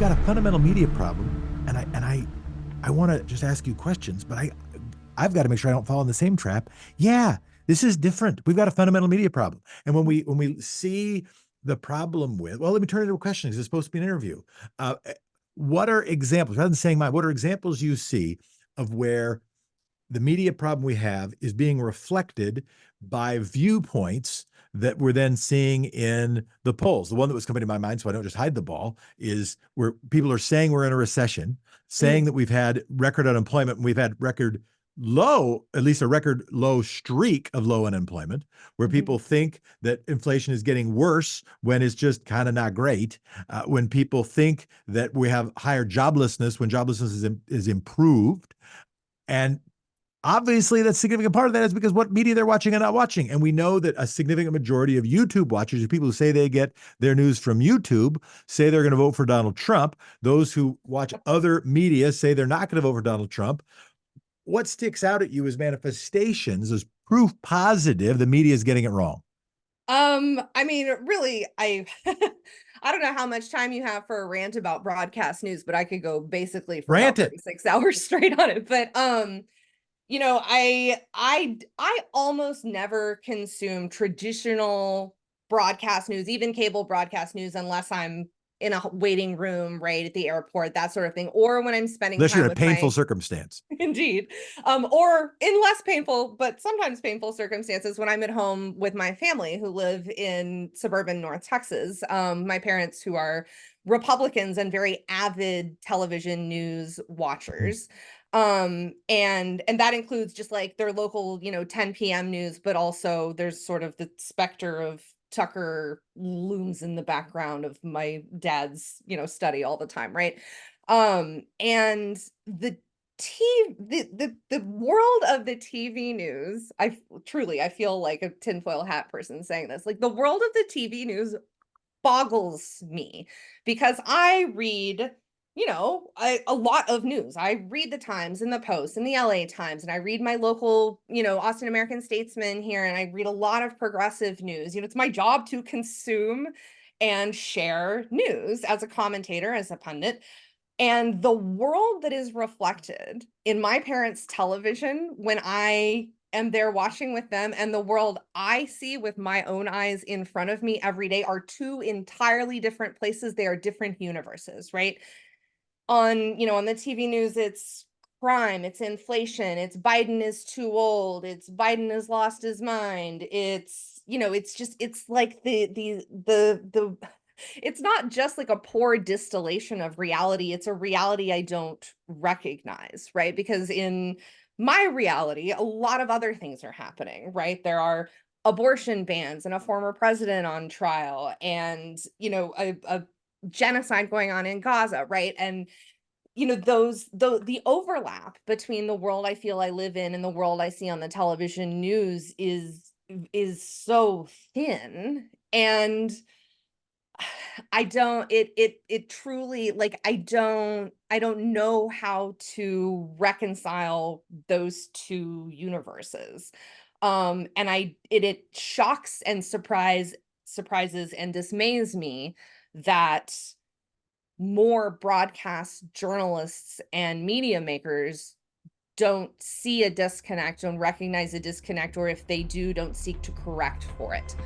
got a fundamental media problem, and I want to just ask you questions, but I've got to make sure I don't fall in the same trap. Yeah, this is different. We've got a fundamental media problem. And when we see the problem with, well, let me turn it into a question. Is this supposed to be an interview? What are examples, rather than saying mine, what are examples you see of where the media problem we have is being reflected by viewpoints that we're then seeing in the polls? The one that was coming to my mind, so I don't just hide the ball, is where people are saying we're in a recession, saying that we've had record unemployment, and we've had record low, at least a record low streak of low unemployment, where people think that inflation is getting worse when it's just kind of not great, when people think that we have higher joblessness when joblessness is improved. And obviously, that's a significant part of that is because what media they're watching and not watching. And we know that a significant majority of YouTube watchers, people who say they get their news from YouTube, say they're going to vote for Donald Trump. Those who watch other media say they're not going to vote for Donald Trump. What sticks out at you as manifestations, as proof positive the media is getting it wrong? I mean, really, I don't know how much time you have for a rant about broadcast news, but I could go basically for Rant about it. 36 hours straight on it. But I almost never consume traditional broadcast news, even cable broadcast news, unless I'm in a waiting room, right, at the airport, that sort of thing, or when I'm spending Unless you're time in a with my painful circumstance. Indeed. Or in less painful, but sometimes painful circumstances when I'm at home with my family who live in suburban North Texas. My parents who are Republicans and very avid television news watchers. And that includes just like their local, 10 p.m. news, but also there's sort of the specter of Tucker looms in the background of my dad's, study all the time, right? And the the world of the TV news, I feel like a tinfoil hat person saying this. Like the world of the TV news boggles me because I read, a lot of news. I read the Times and the Post and the LA Times, and I read my local, Austin American Statesman here, and I read a lot of progressive news. It's my job to consume and share news as a commentator, as a pundit. And the world that is reflected in my parents' television when I am there watching with them and the world I see with my own eyes in front of me every day are two entirely different places. They are different universes, right? On the TV news, it's crime, it's inflation, it's Biden is too old, it's Biden has lost his mind. It's like the it's not just like a poor distillation of reality, it's a reality I don't recognize, right? Because in my reality, a lot of other things are happening, right? There are abortion bans and a former president on trial and, a genocide going on in Gaza, right? And the overlap between the world I feel I live in and the world I see on the television news is so thin. And I don't it truly, like, I don't know how to reconcile those two universes. And it shocks and surprises and dismays me that more broadcast journalists and media makers don't see a disconnect, don't recognize a disconnect, or if they do, don't seek to correct for it.